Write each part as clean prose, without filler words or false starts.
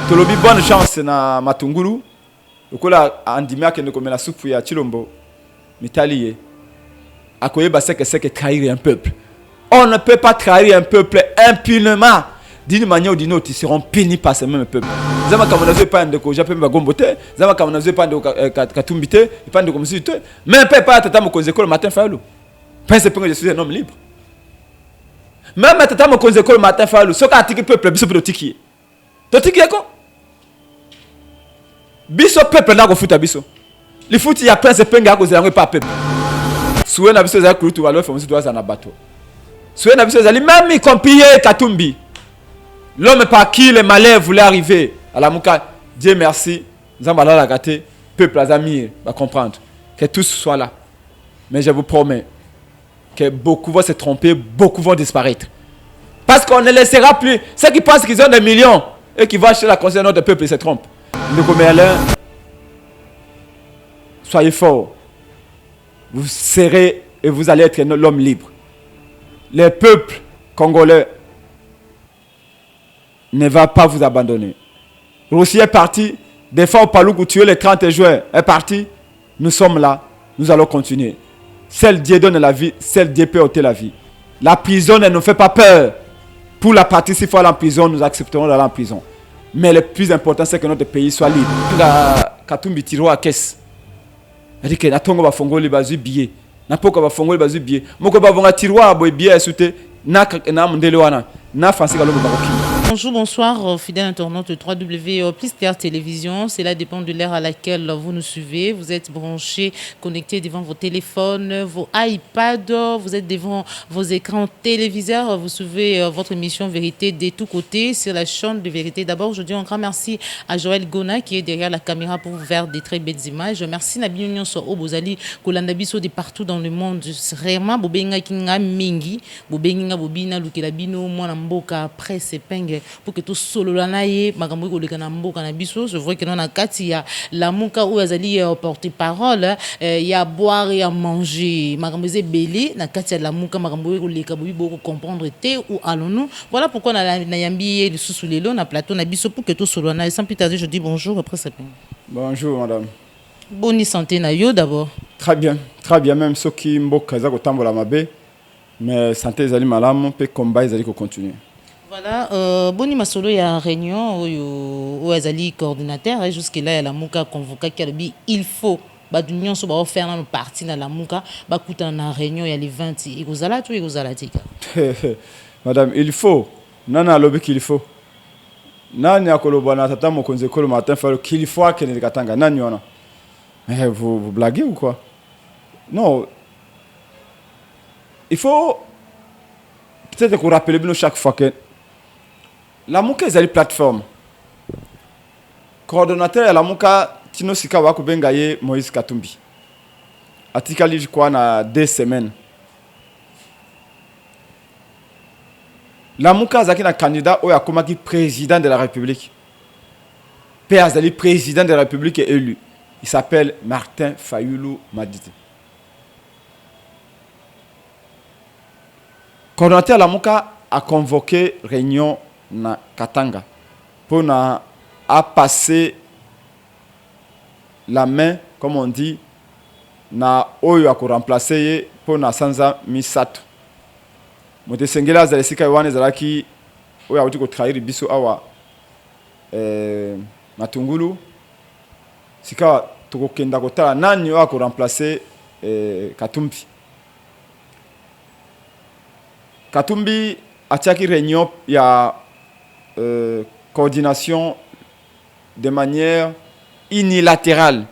Tolobi bonne chance na Matungulu. Okola andimia ke ndeko mela soupe ya Chilombo. Mitalié. Akoyeba c'est trahir un peuple. On ne peut pas trahir un peuple impunément. D'une manière ou d'une autre, ils seront punis par ce même peuple. Zama kamonazo pas ndeko Japon bagombote, zama kamonazo pas ndeko Katumbite, pas ndeko Musite. Même pas tata mokonzeko le matin fallu. Pense que je suis un homme libre. Même tata mokonzeko le matin fallu, ce qu'article peuple biso protiki. Totiki ko? Biso peuple na ko futa biso. Le foot ya prince penga ko zelango pas peuple. Soué na biso za kulutu alors faut doit na bateau. Soué na biso za même compris Katumbi. L'homme par qui le malheur voulait arriver à la Mouka, Dieu merci, nous allons la gâter, peuple Azamir va comprendre que tous soient là. Mais je vous promets que beaucoup vont se tromper, beaucoup vont disparaître. Parce qu'on ne laissera plus ceux qui pensent qu'ils ont des millions et qui vont acheter la conscience de notre peuple, ils se trompent. Nous soyez forts. Vous serez et vous allez être l'homme libre. Les peuples congolais ne va pas vous abandonner. Russie est parti. Des fois, au Palou, tuer les 30 juin est parti. Nous sommes là. Nous allons continuer. Seul Dieu donne la vie. Seul Dieu peut ôter la vie. La prison ne nous fait pas peur. Pour la partie, s'il faut aller en prison, nous accepterons d'aller en prison. Mais le plus important, c'est que notre pays soit libre. Katumbi tiro à caisse. C'est-à-dire que Natongo va fongoli bazu billet. Napoko va fongoli bazu billet. Moko va vonga tiro à boy billet sute. Na mndele wana. Na fansi galo baroki. Bonjour, bonsoir, fidèles internautes de 3W Plus Terre Télévision. Cela dépend de l'ère à laquelle vous nous suivez. Vous êtes branchés, connectés devant vos téléphones, vos iPads, vous êtes devant vos écrans téléviseurs. Vous suivez votre émission Vérité de tous côtés sur la chaîne de Vérité. D'abord, je dis un grand merci à Joël Gona qui est derrière la caméra pour vous faire des très belles images. Merci Nabi Union sur Obozali, Kolandabiso de partout dans le monde. Vraiment, Bobenga Kinga Mingi, Bobenga Bobina, Lukelabino, Mwanamboka, Presse, Penge. Pour que tout solo la naie makambo ko lekana mboka na biso je vois que non na kati ya la muka ou azali porter parole ya boire et à manger makambo belé na kati ya la muka makambo ko leka bo comprendre te ou allons-nous voilà pourquoi na yambi le sous lelo na plateau na biso pour que tout solo na sans plus tarder je dis bonjour après ça. Bonjour madame. Bonne santé na yo d'abord. Très bien même ceux qui mboka za ko tambola mabe mais santé ezali malamu pe combat ezali ko continuer. Voilà, Boni Masolo, il y a une réunion où Azali coordinateur, et jusque-là, il y a la Mouka convoqué qui il faut, l'union soit faire une partie dans la Mouka, il y a réunion, il y a les 20, il y a tout, il y a madame, il faut, nana lobby qu'il faut. Nani akolobana tata mokonze ko le matin fallo qu'il faut que ne katanga nani ona. Mais vous blaguez ou quoi? Non. Il faut peut-être qu'on rappelle bien chaque fois que la Mouka est une plateforme. Coordonnateur de la Mouka, Tino Sika Wakubengaye Moïse Katumbi. Atikali, je crois, na 2 semaines. La Mouka est un candidat ou est président de la République. Père Azali, président de la République, est élu. Il s'appelle Martin Fayoulou Madite. Coordonnateur de la Mouka a convoqué réunion na Katanga pour na a passer la main comme on dit na oyo a remplacer pour na sanza misato mote sengela za lesika wane zalaki oyo a ko trahir biso awa Matungulu sika to kenda kotala nani oyo a ko remplacer Katumbi a tchaki réunion ya coordination de manière unilatérale.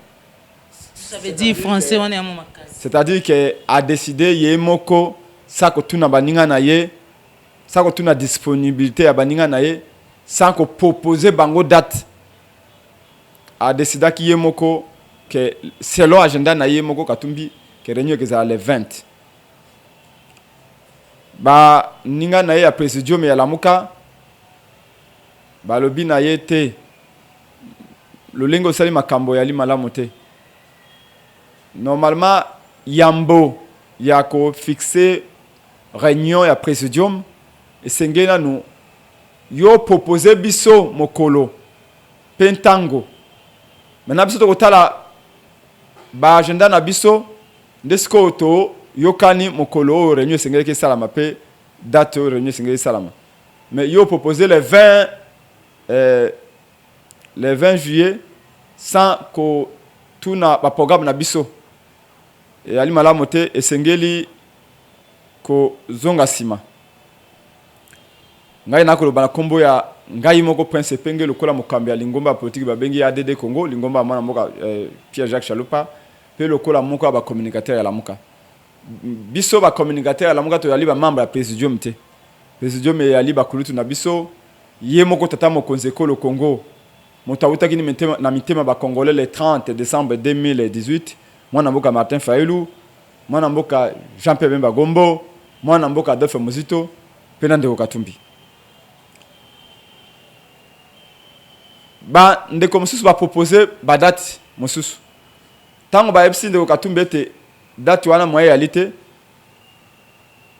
Ça veut dire français on est à mon c'est-à-dire que a décidé yemoko ça que tout na baninga na ye ça que tout na disponibilité ya baninga na ye sans que proposer bango date a décidé que yemoko que selon agenda na yemoko Katumbi que réunion que ça les 20 ba ninga na ye ya presidium ya lamuka ba lobi na ye te lolingo sali makambo ya limalamu te normalement yambo ya ko fixer réunion ya presidium et sengena nous yo proposer biso mokolo pentango maintenant biso tokotala ba agenda na biso ndesko to yokani mokolo réunion esengeli salama pe date réunion esengeli salama mais yo proposé le 20 juillet sans ko tuna ba programme na biso et ali malamu te esengeli ko zonga sima ngai nakoloba na kombo ya ngai moko prince penge lokola mokambi ya lingomba politique babengi ADD Congo lingomba mwana mboka Pierre Jacques Chalupa pe lokola moko ba communicateur ya lamuka biso ba communicateur ya lamuka to yali ba membre ya presidium te presidium yali ba kulutu na biso ye moko tata mokonzi ekolo Congo motauta kini na mitema ba congolais le 30 décembre 2018 mwana mboka Martin Fayulu mwana mboka Jean-Pierre Bemba Gombo mwana mboka Adolphe Muzito pena ndeko Katumbi ba ndeko mosusu ba proposer ba date mosusu tango ba FC ndeko Katumbi ete date wana moye yalité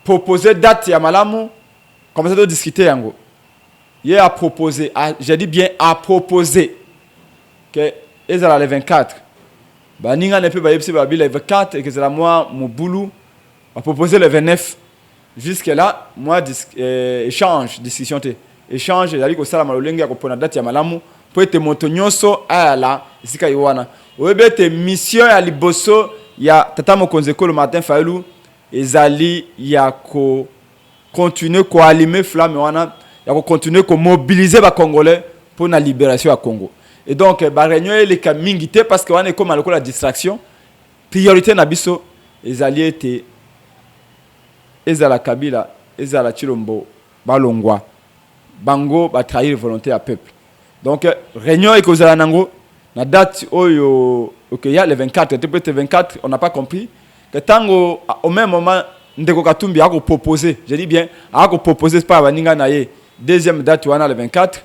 proposer date ya malamu comme ça de discuter yango il a proposé j'ai dit bien à proposer que ezala le 24 ba ninga ne peut ba FC ba le 24 et que c'est la moi Mobulu a proposé le 29 jusque là moi échange discussion échange yali ko sala malolenge ya ko pona date ya malamu po ete moto nyonso ala esika yowana oyebete mission ya liboso ya tata mokonzi ekolo Martin Fayulu ezali ya ko continuer ko allumer flamme wana ya ko continuer ko mobiliser ba congolais pour la libération ya Congo et donc ba réunion ele ka mingi te parce que wana e comme la distraction priorité na biso ezali ete ezala Kabila ezala Chilombo balongwa bango ba trahir volonté ya peuple. Donc réunion et kozala nango na date oyo OK il y a le 24 peut-être 24 on n'a pas compris que tango au même moment ndeko Katumbi a proposé je dis bien a proposé pas baninga na ye deuxième date wana le 24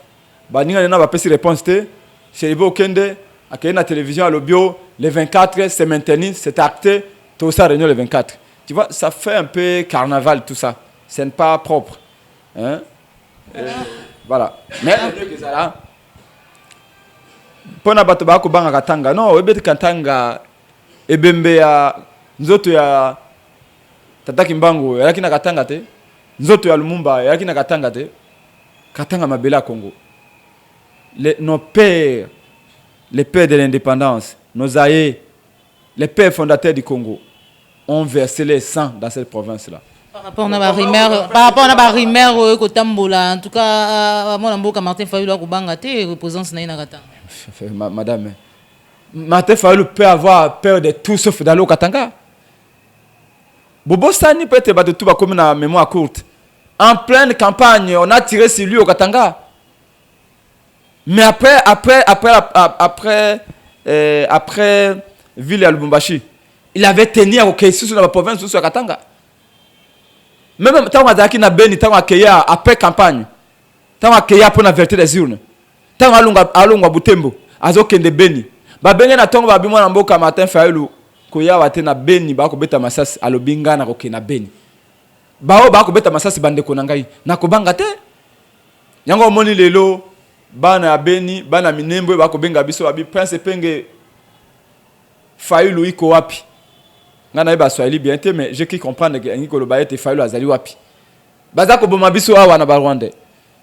baninga na ba pesi réponse te chez Ibo Kende akay na télévision à l'obio le 24 c'est maintenu c'est acté tout ça réunion le 24 tu vois ça fait un peu carnaval tout ça c'est pas propre hein voilà mais pona bato ba ko banga katanga no ebeti katanga ebembe ya nzoto ya tataki mbango yaki na katanga te nzoto ya Lumumba yaki na katanga te katanga mabela Congo nos pères les pères de l'indépendance nos aïeux les pères fondateurs du Congo ont versé les sang dans cette province là par rapport à la rumeur kotambola en tout cas mon mboka Martin Fayulu ko banga te reposance na ina katanga. Madame, Martin Fayulu peut avoir peur de tout sauf d'aller au Katanga. Bobo Sani peut être battu tout comme une mémoire courte. En pleine campagne, on a tiré sur lui au Katanga. Mais après Ville à Lubumbashi, il avait tenu au Kaisu sur la province de Katanga. Même tant qu'on a Beni, tant qu'on a après campagne, tant qu'on a pour la vérité des urnes. Tant alunga Butembo azokende Beni ba benge na tongo ba bimwa na mboka Martin Fayulu ko ya wate na Beni ba ko beta masasi alobinga na ko kena Beni ba ko beta masasi bande ko nangai na ko banga te yango moni lelo bana ya Beni bana Minembo ba ko benga biso abi prince penge Fayulu iko wapi ngana ba Swahili bien te mais je qui comprendre que ngiko lo ba ete Fayulu azali wapi baza ko boma biso awa na ba Rwanda.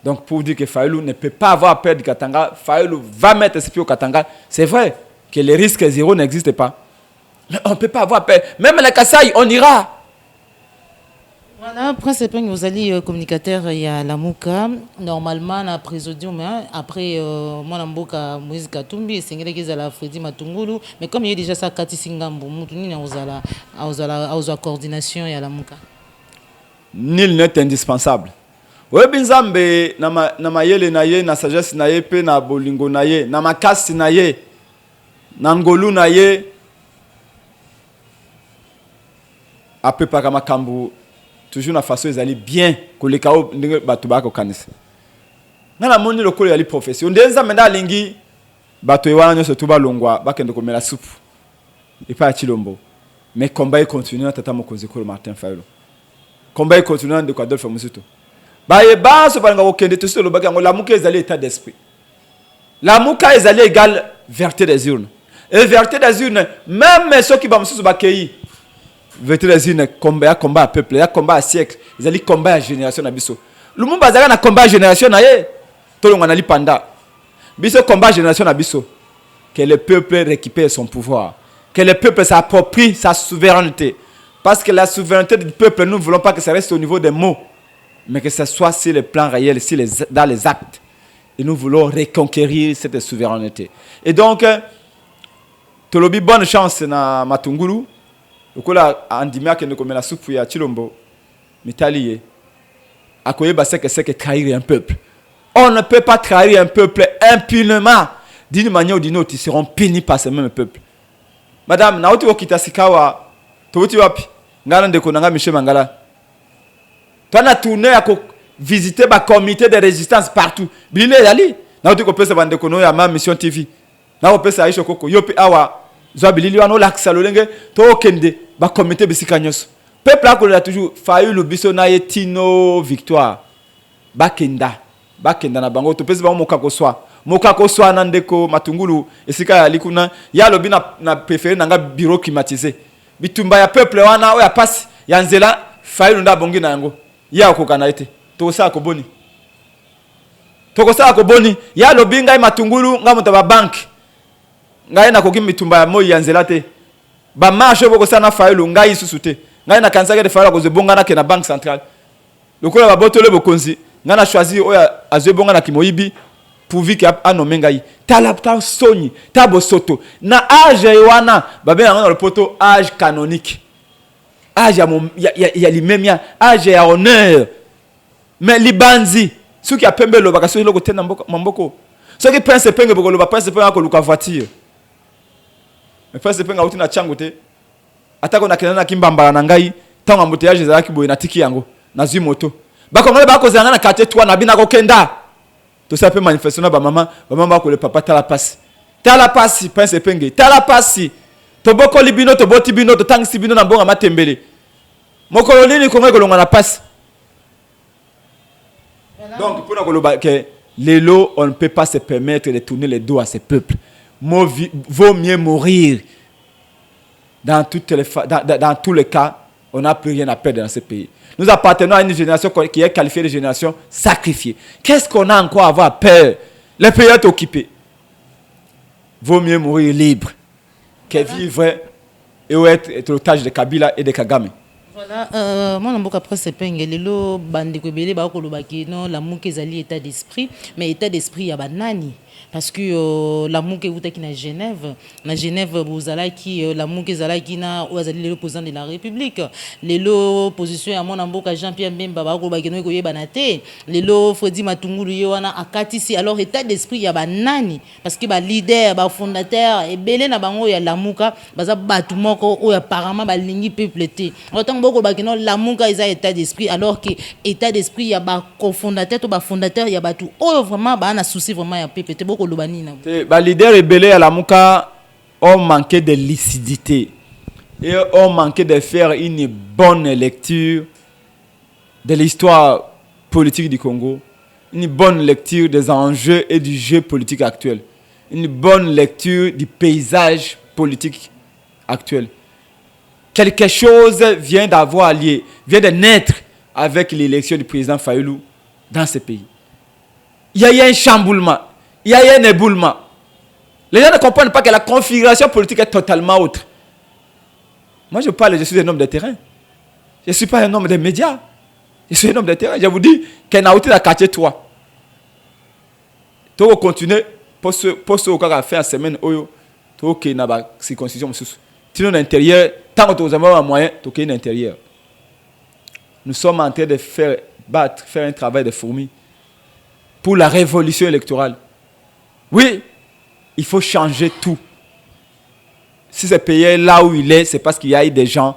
Donc pour dire que Fayulu ne peut pas avoir peur du Katanga, Fayulu va mettre ses pieds au Katanga. C'est vrai que les risques zéro n'existent pas. Mais on ne peut pas avoir peur. Même les Kasaï, on ira. Voilà, principalement, vous allez communicateur, il y a la Mouka. Normalement, la présidium, après, moi, la Mouka, Moïse Katumbi, c'est la Freddy Matungulu. Mais comme il y a déjà ça, Kati Singambo, Moutouni, on a la coordination, il y a la Mouka. Nul n'est indispensable. Oui, Binzambe, na mayele na ye, na sagesse na ye, pe na bolingo na ye, na makasi na ye, na ngolu na ye, après par makambu, toujours na façon ils allaient bien, que les kao batu ba ko kanisa. Na la moni lokolo yali profession. Ndenza menda lingi batu ewana nyoso tuba longwa, bakende ko mela soupe. Et pas Chilombo. Mais combat continue na tata mokonzi ko Martin Fayulu. Combat continue de Adolphe Muzito. Baye baso balanga okende to solo baka ngola muke ezali état d'esprit. La mouka est allée égale vérité des urnes. Et vérité des urnes, même ceux qui vont se battre, vérité des urnes, combat à peuple, combat à siècle, ils allaient combat à génération d'abisso. Le monde bazar na combat à génération naie, tout le monde a li panda. Biso combat à génération d'abisso, que le peuple récupère son pouvoir, que le peuple s'approprie sa souveraineté. Parce que la souveraineté du peuple, nous ne voulons pas que ça reste au niveau des mots, mais que ce soit sur le plan réel, dans les actes. Et nous voulons reconquérir cette souveraineté. Et donc, tolobi bonne chance na Matungulu. Okola andimia ke ndeko mela supu ya Chilombo mitaliye. Akoye baseke seke trahir un peuple. On ne peut pas trahir un peuple impunément. D'une manière ou d'une autre, ils seront punis par ce même peuple. Madame, naoti okita sikawa toti wapi? Ngala ndeko nanga Michel Mangala. Toi na tourné à visiter ba comité de résistance partout. Bilile yali. Naoti ko pesa bande kono ya ma mission TV. Na ko pesa aisho koko yope awa zo bilili wano laksa lolenge to kende ba comité bisika nyos. Peuple a kola toujours failli le biso na yetino victoire. Bakenda na bango to pesa ba moka ko swa na ndeko Matungulu esika ya likuna ya lobi na préféré nanga bureau climatisé. Bitumba ya peuple wana o ya passe ya nzela failli nda bongi na yango. Ya okokana ete to sa ko boni. To ko sa ko boni ya lobi ngai Matungulu ngamuta ba bank. Ngai na koki mitumba ya moi ya nzela te. Ba marche boko sana failli ngai susute. Ngai na kanisa ke failli ko zebonga na ke na banque centrale. Lokola ba botole bokonzi nga na choisi oya azebonga na kimoyibi pourvu que anome ngai tala ta soni ta bosoto na âge wana babe na le poto âge canonique âge ya limemia âge ya honneur mais libanzi ceux qui a pembe lo bakaso loko tena mamboko ceux qui pense penge boko lo ba pense penge ko luka voiture mais pense penge auti na chango te atako na kenana kimbambala na ngai tango embouteillage za kiboye na tiki yango na zwi moto bakongole bakozanga na quartier 3 na bina ko kenda to ça peut manifester na ba maman ko le papa tala passe pense penge tala passe to boko libino to boti bino to tangisi bino na mbonga matembele mokolo nini ko ngeko longa na passe. Donc pour na que lelo on ne peut pas se permettre de tourner les dos à ces peuples. Vaut mieux mourir dans tous les cas. On n'a plus rien à perdre dans ce pays. Nous appartenons à une génération qui est qualifiée de génération sacrifiée. Qu'est-ce qu'on a encore à avoir peur? Le pays est occupé. Vaut mieux mourir libre que vivre et être otage de Kabila et de Kagame. Voilà, moi, je après ce penge, lelo bande ko belé ba ko lobaki non l'amour ezali état d'esprit, mais état d'esprit ya banani parce que l'amour que vous êtes na Genève vous allez qui l'amour que ezala qui na ozali le président de la République, lelo position ya mon mboka Jean-Pierre Mbemba ba ko lobaki no ko yebana te, lelo Fredi Matungulu yo wana akatisi alors état d'esprit ya banani parce que ba leader ba fondateur et belé na bango ya lamuka baza batu moko o apparemment ba lingi peuple te. Autant beaucoup bakino l'amour ka isa état d'esprit alors que état d'esprit ya ba cofondateur to ba fondateur ya batu o vraiment ba na souci vraiment ya peuple te beaucoup lobani na. Ba leader rebelle à l'amuka ont manqué de lucidité et ont manqué de faire une bonne lecture de l'histoire politique du Congo, une bonne lecture des enjeux et du jeu politique actuel, une bonne lecture du paysage politique actuel. Quelque chose vient d'avoir lié, vient de naître avec l'élection du président Fayulu dans ce pays. Il y a eu un chamboulement, il y a eu un éboulement. Les gens ne comprennent pas que la configuration politique est totalement autre. Moi, je parle, je suis un homme de terrain. Je ne suis pas un homme des médias. Je suis un homme de terrain. Je vous dis qu'il y a un dans quartier 3. Tu vas continuer pour ce qu'on a fait en semaine, tu vas qu'il y a une circoncision. Sinon, l'intérieur, tant que tu as un moyen, tu as un intérieur. Nous sommes en train de faire un travail de fourmi pour la révolution électorale. Oui, il faut changer tout. Si ce pays est là où il est, c'est parce qu'il y a eu des gens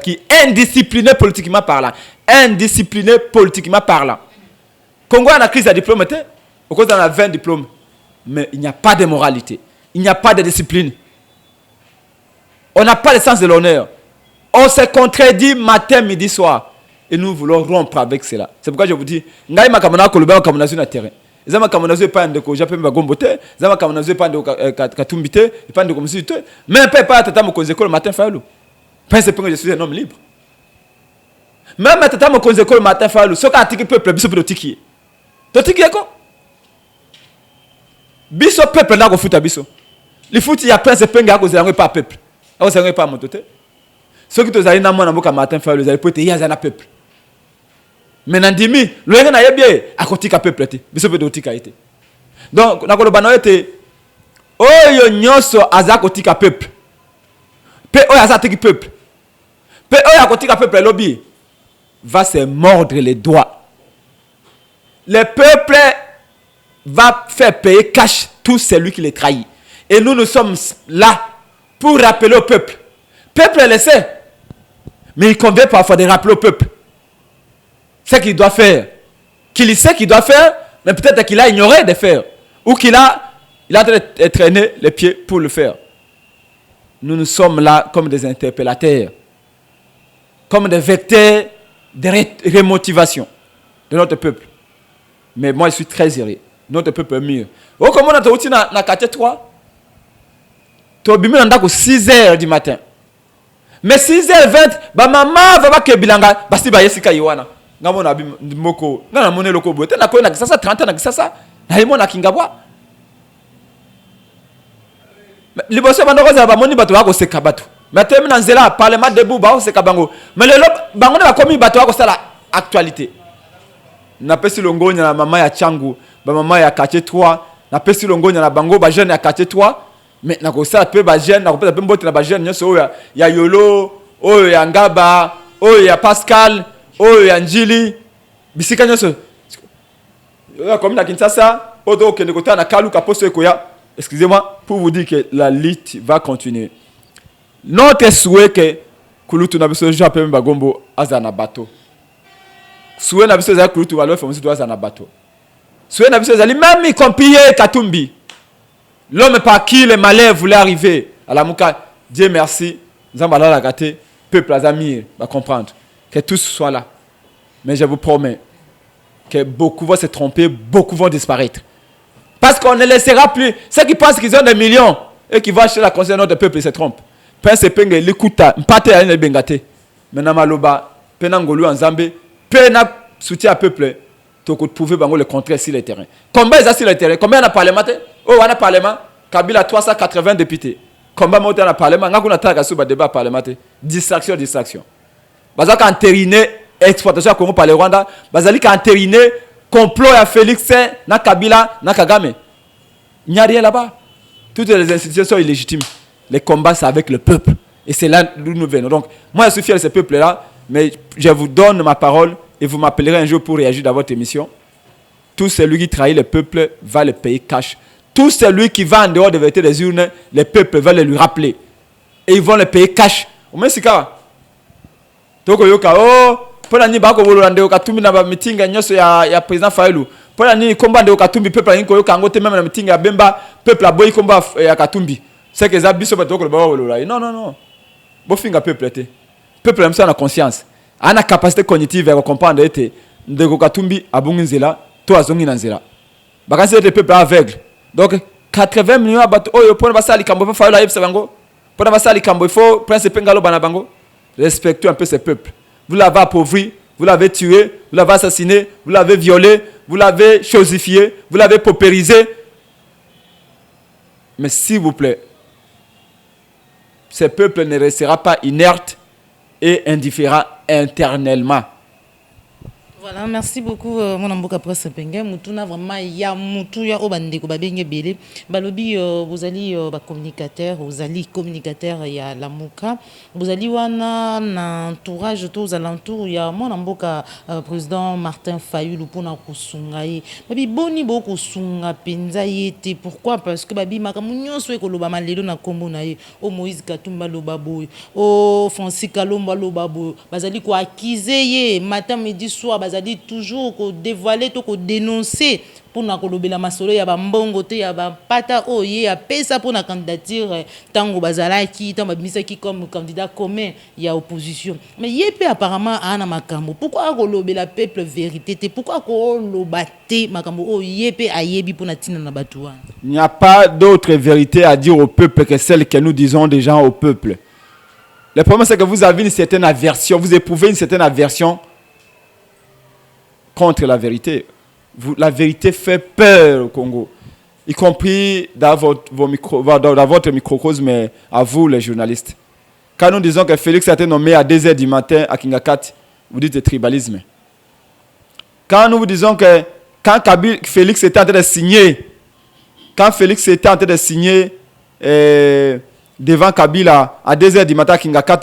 qui indisciplinés politiquement parlant. Indisciplinés politiquement parlant. Congo a une crise de diplôme, au cause on a 20 diplômes. Mais il n'y a pas de moralité. Il n'y a pas de discipline. On n'a pas le sens de l'honneur. On se contredit matin, midi, soir. Et nous voulons rompre avec cela. C'est pourquoi je vous dis, Zama kamonazo pas ndeko jape bagombote, zama kamonazo pas ndeko katumbite, pas ndeko musite, mais pas tata mokonzi école matin Fayulu. Pense que je suis un homme libre. Même tata mokonzi école matin Fayulu, ce qu'a tiki peuple biso tiki. To tiki eko? Biso peuple na ko futa biso. Le foot ya prince penga ko zango pas peuple. Ako zango pas motote. Ce qui te zali na mona mboka matin Fayulu, zali pote ya zana peuple. Mais ndimi loyenga na yebie akotika peuple te biso pe dotika ite donc nakoloba na ete oyo nyonso aza kotika peuple pe oyo aza tiki peuple pe oyo akotika peuple lobby va se mordre les doigts. Le peuple va faire payer cash tout celui qui les trahit et nous sommes là pour rappeler au peuple. Peuple le sait, mais il convient parfois de rappeler au peuple ce qu'il doit faire, qu'il sait qu'il doit faire, mais peut-être qu'il a ignoré de faire, ou il est en train de traîner les pieds pour le faire. Nous sommes là comme des interpellateurs, comme des vecteurs de remotivation de notre peuple. Mais moi, je suis très heureux. Notre peuple est mieux. Oh, comment on a été dans 4-3 tu as bimé dans 6h du matin. Mais 6h20, maman va pas que bilanga, basti ba yesika yiwana. Ngamo na moko na mone loko bote na ko na kisasa 30 na kisasa na imo na kingabwa liboso bando ko za ba moni bato bako seka bato matemi na nzela parlement debout ba ko seka bango mais lelo bango na komi bato bako sala actualité na pesi longonya na mama ya changu ba mama ya quartier 3 na pesi longonya na bango ba jeune ya quartier 3 mais na ko sala pe ba jeune na ko pesa pe mbote na ba jeune nyoso ya yolo oyo ya ngaba oyo ya Pascal oyo ya njili bisika nyoso comme na Kinshasa odo kende kota na kaluka poso ekoya. Excusez-moi pour vous dire que la lutte va continuer. Notre souhait que kulutu na biso jape bagombo azana bato souhait na biso za kulutu walo famisi do azana bato souhait na biso za même y compris Katumbi, l'homme par qui le malheur voulait arriver à la Mouka. Dieu merci, Zambala la gâté, peuple azamir va comprendre que tous soient là. Mais je vous promets que beaucoup vont se tromper, beaucoup vont disparaître. Parce qu'on ne laissera plus. Ceux qui pensent qu'ils ont des millions et qui vont acheter la conscience de notre peuple, ils se trompent. Pense penge likuta, mpate ya ne bengate. Maintenant maloba, penangolu en Zambie, pena soutien à peuple, toko prouver bango le contraire sur le terrain. Combien ils ont sur le terrain? Combien on a parlement? Oh, on a parlement. Kabila 380 députés. Combien on a parlement? Ngakuna taka suba débat parlement. Distraction. Bazaka entériné exploitation à Congo par le Rwanda. Bazali ka entériné complot à Félix, na Kabila, na Kagame. Il n'y a rien là-bas. Toutes les institutions sont illégitimes. Les combats, c'est avec le peuple. Et c'est là d'où nous venons. Donc, moi, je suis fier de ce peuple-là, mais je vous donne ma parole et vous m'appellerez un jour pour réagir dans votre émission. Tout celui qui trahit le peuple va le payer cash. Tout celui qui va en dehors de vérité des urnes, le peuple va le lui rappeler. Et ils vont le payer cash. Au moins, c'est quoi? Toko yoka, oh, pona ni bako volande okatumbi na ba meeting nyoso ya président Fayulu. Pona ni komba de okatumbi peuple ni koyoka ngote même na meeting ya Bemba, peuple a boy komba ya Katumbi. C'est que ça biso bato ko ba wolola. Non. Bo finga peuple te. Peuple même ça na conscience. Ana capacité cognitive ya comprendre ete ndeko Katumbi abungi nzela, to azongi na nzela. Bakasi ete peuple aveugle. Donc 80 millions bato oyo pona basali kambo fa Fayulu ayebisa bango. Pona basali kambo il faut prince pengalo bana bango. Respectez un peu ces peuples. Vous l'avez appauvri, vous l'avez tué, vous l'avez assassiné, vous l'avez violé, vous l'avez chosifié, vous l'avez paupérisé. Mais s'il vous plaît, ce peuple ne restera pas inerte et indifférent internellement. Voilà, merci beaucoup mon amboka presse penge mutuna vraiment ya mutu ya obandeko babenge belé balobi vous allez communicateur ya Lamuka vous allez wana na entourage tous alentours ya mon amboka président Martin Fayulu pona kusunga ye babi boni boko sunga penza yete pourquoi parce que babi makamunyo so ekoloba malelo na kombo na ye o Moïse Katumba lobabo o Francis Kalomba lobabo bazali ko accuser ye matin midi soir bazali toujours ko dévoiler to ko dénoncer pour na kolobela masolo ya ba mbongo te ya ba pata oye ya pesa pour na candidature tango bazalaki tango bimisaki comme candidat commun ya opposition mais yepe apparemment ana makambo pourquoi kolobela peuple vérité te pourquoi kolobate makambo o yepe ayebi pour na tina na batouan. Il n'y a pas d'autre vérité à dire au peuple que celle que nous disons déjà au peuple. Le problème c'est que vous avez une certaine aversion, vous éprouvez une certaine aversion contre la vérité. La vérité fait peur au Congo, y compris dans votre microcosme, à vous les journalistes. Quand nous disons que Félix a été nommé à 2h du matin à Kingakat, vous dites tribalisme. Quand nous vous disons que quand Félix était en train de signer, devant Kabila à 2h du matin à Kingakat,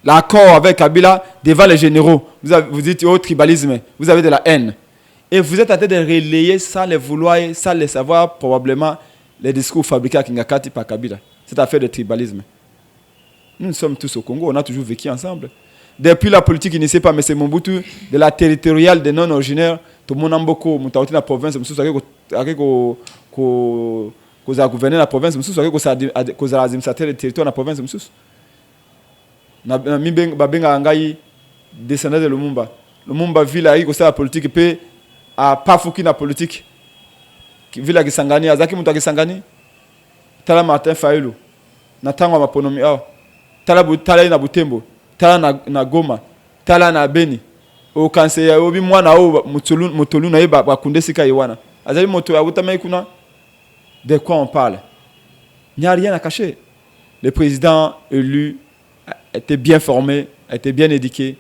l'accord avec Kabila devant les généraux, vous dites oh tribalisme, vous avez de la haine. Et vous êtes en train de relayer sans le vouloir, sans le savoir, probablement, les discours fabriqués à Kingakati par Kabila. Cette affaire de tribalisme. Nous sommes tous au Congo, on a toujours vécu ensemble. Depuis la politique initiée par M. Mobutu, de la territoriale des non-originaires, tout le monde a beaucoup, dans la province, qu'on a gouverné la province, qu'on a administré le territoire de la province. Descendant de Lumumba. Lumumba vit là, il la politique, peut a pas fouki na politique vila Kisangani azaki mutu Kisangani tala Martin Fayulu na tango maponomi tala na Butembo tala na Goma tala na Beni o kanse ya obi mwana o mutolu na yeba bakunde sika yiwana azali moto ya utama kuna. De quoi on parle? Il n'y a rien à cacher. Le président élu était bien formé, était bien éduqué.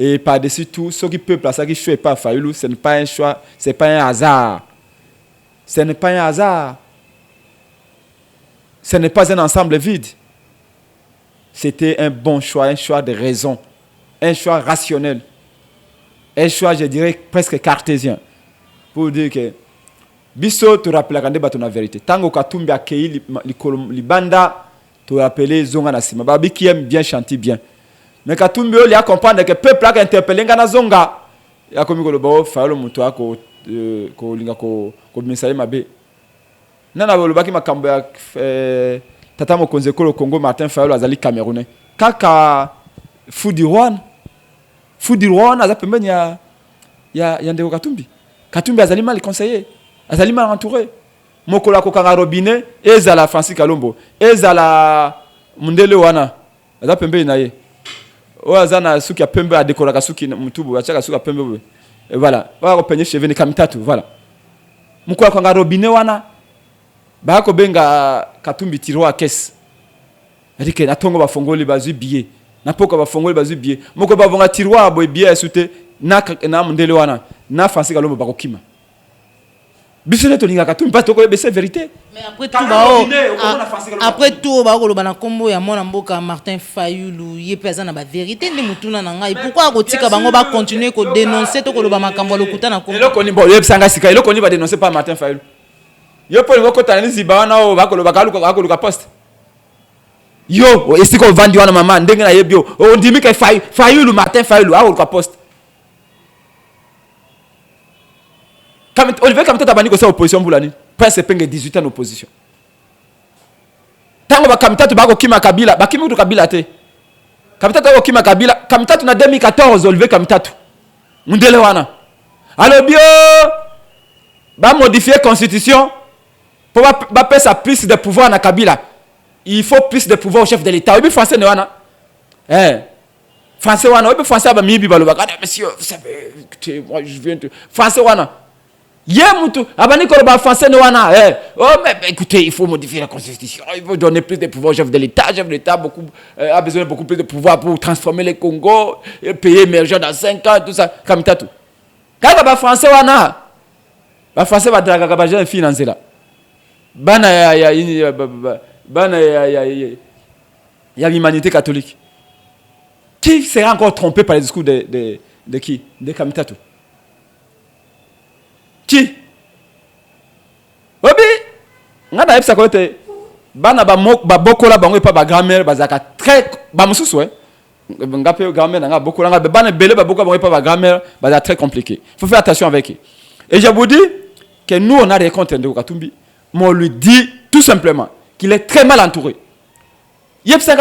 Et par-dessus tout, ce qui peuple, ça qui choisit pas Fayulu, ce n'est pas un choix, ce n'est pas un hasard. Ce n'est pas un hasard. Ce n'est pas un ensemble vide. C'était un bon choix, un choix de raison, un choix rationnel, un choix, je dirais, presque cartésien. Pour dire que, biso, tu rappelles la vérité. Tango Katumbi a cueilli les banda, tu rappelles Zonga Nassima. Babi qui aime bien chanter bien. Mais Katumbi il a comprendre que le peuple a interpellé Ngana Zonga. Il a commis le bon Fayulu Mutua ko linga ko ministère mabe. Nana bolobaki makambo ya tata mokonzi ko Congo Martin Fayulu azali Camerounais. Kaka Fudi Rwanda aza pembeni ya ndeko Katumbi. Katumbi azali mal conseillé, azali mal entouré. Mokola ko kanga robinet ezala Francis Kalombo, ezala Mundele wana. Aza pembeni na ye. Oazana suki ya pembe a décorer suki mutubu achaka suki ya pembe et voilà ba ko penye cheveux ni kamitatu voilà mukwa kwanga robinet wana ba ko benga Katumbi tiroir caisse adike natongo bafongoli bazui billet na poko bafongoli bazui billet moko bavonga tiroir boy billet sute na Mundele wana na Francis Kalombo ba ko kima bisele to linga Katumbi pas to ko c'est vérité. Mais après tout ba ko lobana kombo ya mona mboka Martin Fayulu yepeza na ba vérité ndi mutuna na ngai pourquoi ko tika bango ba continuer ko dénoncer to ko loba makambo lokuta na kombo eloko ni bo yepsanga sika eloko ni ba dénoncer pas Martin Fayulu yo po ngoko tanani zibana o ba ko loba ka luka poste yo esiko vandi wana mama ndenge na yebio o ndimi ke Fayulu Martin Fayulu a luka poste. Olivier Kamita tabani ko sa opposition bulani Prince Penge 18 ans d'opposition. Tango ba Kamita to ba ko kima Kabila, ba kimi to Kabila te. Kamita to ko kima Kabila, Kamita to na 2014 Olivier Kamita to. Mundele wana. Alors bio ba modifier constitution pour ba passer sa plus de pouvoir na Kabila. Il faut plus de pouvoir au chef de l'État. Obi français ne wana. Français wana, obi français ba mibi ba lo ba monsieur, vous savez, écoutez, moi je viens de français wana. Yemutu, abani koroba français no wana. Oh mais écoutez, il faut modifier la constitution. Il faut donner plus de pouvoir au chef de l'État. Le chef de l'État a besoin de beaucoup plus de pouvoir pour transformer le Congo, payer émergent dans 5 ans, tout ça. Kamita tout. Quand ba français wana, ba français ba draga ba jeune financer là. Bana ya l'humanité catholique. Qui sera encore trompé par les discours de qui? De Kamita tout. Qui? Obi, ngana yepsa kote bana ba bokola bango pa ba grand-mère bazaka très ba mususu grand-mère beaucoup pas grand-mère très compliqué. Il faut faire attention avec eux. Et je vous dis que nous on a des comptes de Katumbi, mais on lui dit tout simplement qu'il est très mal entouré.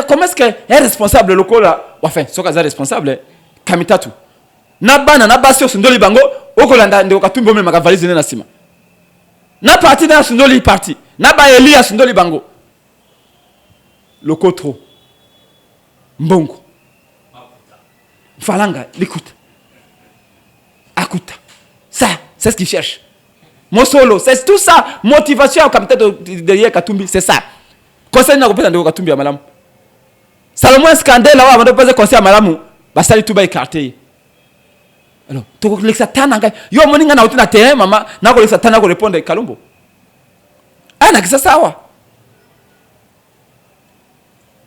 Comment est-ce qu'un responsable local là, enfin, ce qu'il est responsable, Kamitatu. Na basio sundoli bango, okolanda ndeko Katumbi même ma valise na sima. Na parti na sundoli parti. Na ba Elia sundoli bango. Loko trop. Mbongo. Falanga, l'écoute. Akuta. Ça, c'est ce qu'il cherche. Mosolo, c'est tout ça. Motivation au capitaine derrière Katumbi, c'est ça. Conseil n'a pas de Katumbi à Malam. Salomon scandale là, avant de poser conseil à Malam, bah ça tout bas écarté. Alors, tu vois que l'exatana, yo moninga na utina terrain, maman, na ko l'exatana ko répondre Kalumbo. Ah na kisa sawa.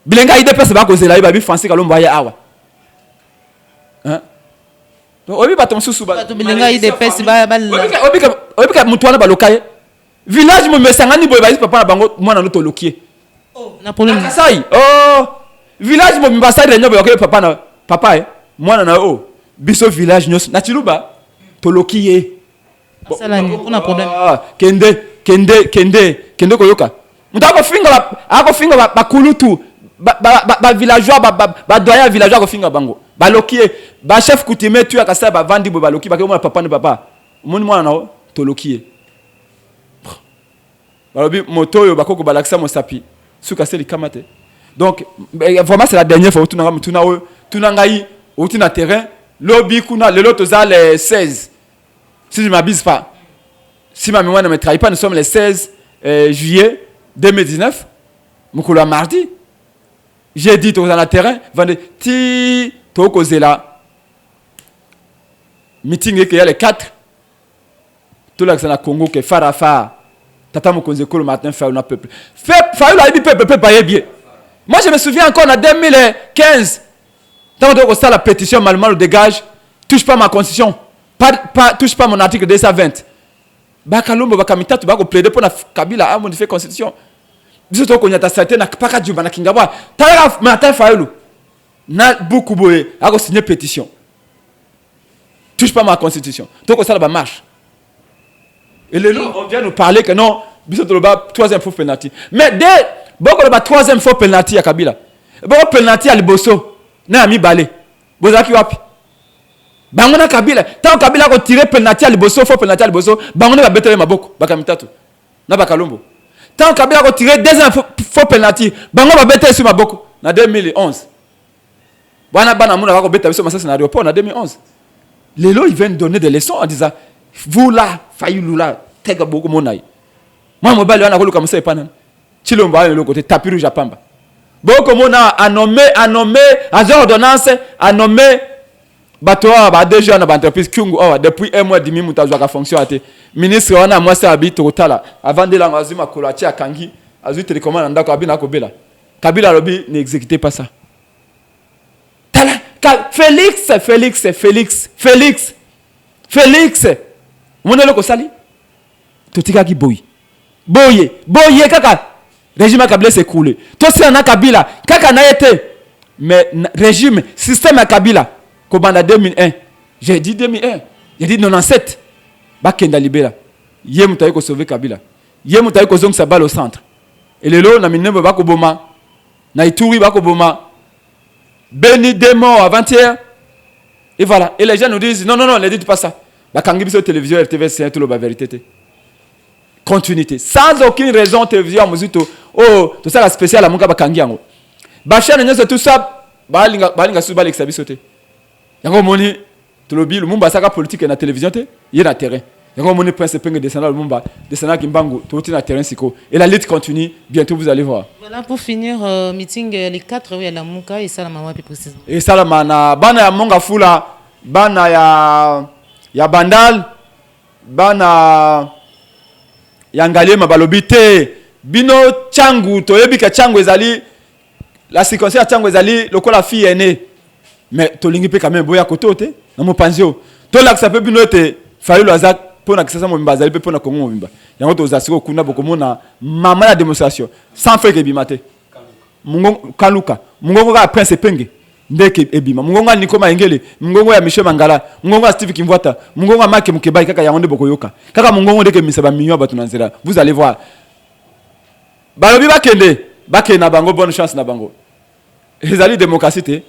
Bilenga ide pesa ba ko zela iba bi français Kalumbo ya awa. Hein? Obi ba ton susu ba. Bilenga ide pesa ba obi ka mutwana ba lokaye. Village mo mesangani boy ba papa na bango mwana no to lokie. Oh, na problème. Sai. Oh, village mo mbasa de nyobo yoke papa mwana na o. Biso village nyos na Chiluba to lokie. Sala ni kuna problème. Kende koyoka. Mutako finga ba kulutu. Ba villageois ba doyen villageois ko finga bango. Ba lokie, ba chef coutumier tu akasa ba vandi bo ba lokie ba ke mo papa ne papa. Mon mwana na to lokie. Balobi moto yo bakoko balakisa mo sapi. Suka seli kamate. Donc vraiment c'est la dernière fois tuna ngai outi na terrain lobby kuna le lot za les 16. Si je m'abuse pas. Si ma mémoire ne me trahit pas, nous sommes le 16 juillet 2019. Mukula mardi. J'ai dit to na terrain vendredi to kozela meeting et qu'il y a les 4 tout là que na Congo que Farafa Tata Mokonze ko le matin faire un peuple. Fait la dit peuple payer bien. Moi je me souviens encore en 2015 quand on a la pétition Malmal dégage, touche pas ma constitution, touche pas mon article 220. Bakalombo bakamita tu bako plaider pour na Kabila a modifier constitution. Biso to konya ta certain na paka djumba na kingabwa. Tala matin Fayoulou. Na beaucoup boye a signer pétition. Touche pas ma constitution. Donc ça la marche. Et les gens on vient nous parler que non, biso to le ba troisième fois penalty. Mais dès boko le ba troisième fois penalty à Kabila. Boko penalty à Liboso. Na mi balé. Bozaki wapi? Bango na Kabila. Tant Kabila ko tirer penalty à Liboso, faut penalty à Liboso, bango na ba betele maboko, bakamitatu. Na bakalombo. Tant Kabila ko tirer deuxième fois penalty, bango ba betele sur maboko na 2011. Bana muna ko betele sur ma scénario pour na 2011. Les lots ils viennent donner des leçons en disant vous là, Fayoulou là, tega boko monai. Moi mobile wana ko luka musa epana. Chilombo a le côté tapis rouge à Pamba. Beaucoup mona a nommé à ordonnance a nommé batoa ba déjà na entreprise Kyungu depuis un mois et demi mutazo ka fonction ate ministre wana moi ça habite totala avant de la azuma kolachi akangi azu télécommande ndako abina ko bela Kabila lobi ne exécutez pas ça tala Félix monelo ko sali totika ki boye kaka régime Kabila s'est écroulé. Toi, c'est un Kabila. Kaka n'a été. Mais régime, système à Kabila. Kobanda 2001. J'ai dit 2001. J'ai dit 97. Bakenda Libera. Yé moutaï ko sauver Kabila. Yé moutaï ko zong sa balle au centre. Et le lot, na minebe bako boma. Na Ituri bako boma. Beni des morts avant-hier. Et voilà. Et les gens nous disent, non, ne dites pas ça. Bakangi biso télévision, RTV, c'est tout le vérité. Continuité. Sans aucune raison, télévision, musique, tout ça, la spéciale, à mon cas, bakangi yango. Bachane, c'est tout ça, balinga sous balek sabisote. Yango moni, tout le bil, le mumba, ça, politique, na télévision, il y a na terrain. Yango moni, prince, penge, descendant, le mumba, descendant, kimbango, tout est na terrain, siko. Et la lutte continue, bientôt vous allez voir. Voilà, pour finir, meeting, les 4, oui, à la Mouka, et ça, la maman, plus précisément. Et ça, la mana, bana ya monga fula, bana ya bandal, bana yangalie mabalobi te bino changu toyebika changu ezali la circonstance changu ezali lokola fille aînée mais tolingi pe quand même boya kotote na mopanzio to la ça peut bino te Fayoulou azak pona kisasa mo mimba ezali pe pona kongo mimba yango to zasiko kuna bokomona mama la démonstration sans faire que bimate mungo kaluka mungo ka prince penge ndeke ebima mungongo Nico Maengele mungongo ya Michel Mangala mungongo ya Steve Kimvwata mungongo ya Mark Mukebai kaka yango nde bokoyoka kaka mungongo ndeke misaba minyo batu nanzela vous allez voir balobi bakende na bango bonne chance na bango ezali démocratie te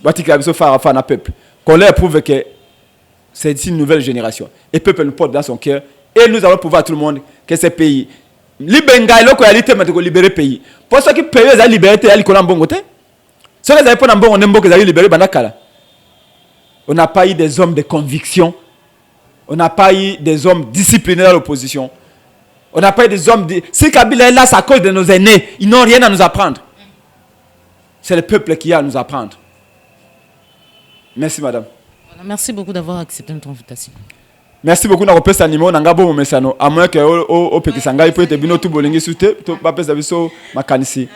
batika biso fa na peuple qu'on leur prouve que c'est une nouvelle génération et peuple nous porte dans son cœur et nous allons prouver à tout le monde que ce pays libenga eloko ya lite mateko libérer pays pour ceux qui pays za liberté ya likola mbongo te ceux qui za mbongo nembo que za libérer bandakala on n'a pas eu des hommes de conviction on n'a pas eu des hommes disciplinés dans l'opposition on n'a pas eu des hommes si Kabila est là c'est à cause de nos aînés ils n'ont rien à nous apprendre c'est le peuple qui a à nous apprendre merci madame. Voilà, merci beaucoup d'avoir accepté notre invitation. Merci beaucoup na kopesa numéro nanga bo mesano à moins que au pekisanga il peut être bino tout bolingi souté to pas pesa biso makanisi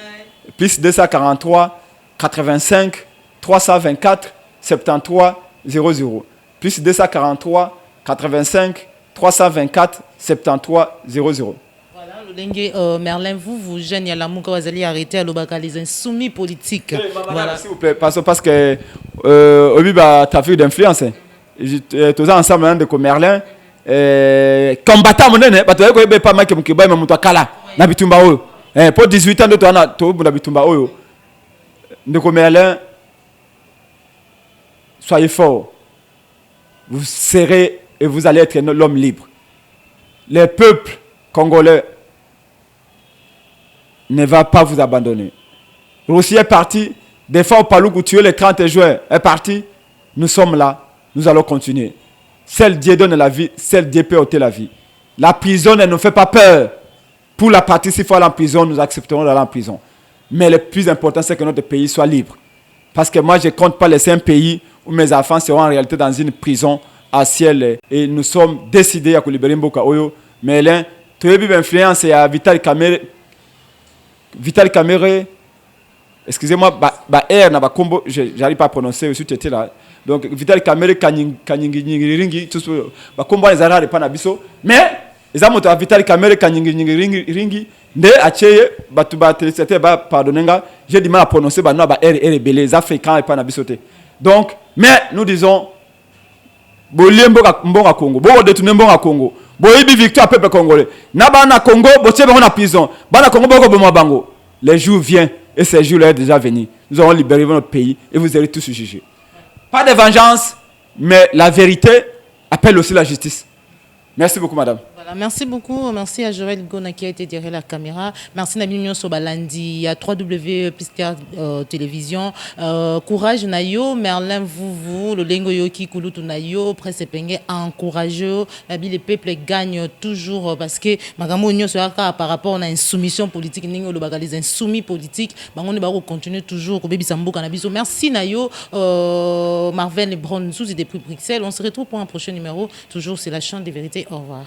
plus 243 85 324 73 00 plus 243 85 324 73 00. Voilà, le Merlin, vous gênez à l'amour que vous allez arrêter à l'obaka les insoumis politiques. Voilà, s'il vous plaît, parce que ta fille d'influence. Tous ensemble de Merlin combattant monene bato ko be pas make mukiba ma muto kala na bitumba oyo pour 18 ans de to na to na bitumba oyo ndeko Merlin soyez fort vous serez et vous allez être l'homme libre le peuple congolais ne va pas vous abandonner. Russie est parti des fois au Paloukou tuer le 30 juin est parti nous sommes là. Nous allons continuer. Seul Dieu donne la vie, seul Dieu peut ôter la vie. La prison ne nous fait pas peur. Pour la partie, s'il faut aller en prison, nous accepterons d'aller en prison. Mais le plus important, c'est que notre pays soit libre. Parce que moi, je ne compte pas laisser un pays où mes enfants seront en réalité dans une prison à ciel. Et nous sommes décidés à libérer Mboka Oyo. Mais là, tu as vu l'influence à Vital Kamere. Vital Kamere, excusez-moi, R, j'arrive pas à prononcer, je suis là. Donc Vital Kamere Kanyingi tout ba komba les arare pa na biso mais eza moto Vital Kamere Kanyingi nde acheye batu ba téléspectateur ba pardonnenga j'ai du mal à prononcer ba no ba R belé za fréquent pa na biso te donc mais nous disons bolembo mbonga Congo bo détourner mbonga Congo bo ibi victoire peuple congolais na ba na Congo bo tshebe na prison ba na Congo boko bomo bango les jours viennent et ces jours-là est déjà venu nous allons libérer notre pays et vous allez tous juger. Pas de vengeance, mais la vérité appelle aussi la justice. Merci beaucoup, madame. Voilà, merci beaucoup. Merci à Joël Gona qui a été derrière la caméra. Merci Nabi Sobalandi, à 3W Télévision. Courage Nayo, Merlin vous, le Lengo Yoki Kulutu Nayo, Presse Penge, encourageux. Nabi, les peuples gagnent toujours parce que Magamo Nyo par rapport à une soumission politique, les insoumis politiques, on continue toujours. Merci Nayo, Marvel et Brown sous et des prix Bruxelles. On se retrouve pour un prochain numéro. Toujours, c'est la chaîne des vérités. Au revoir.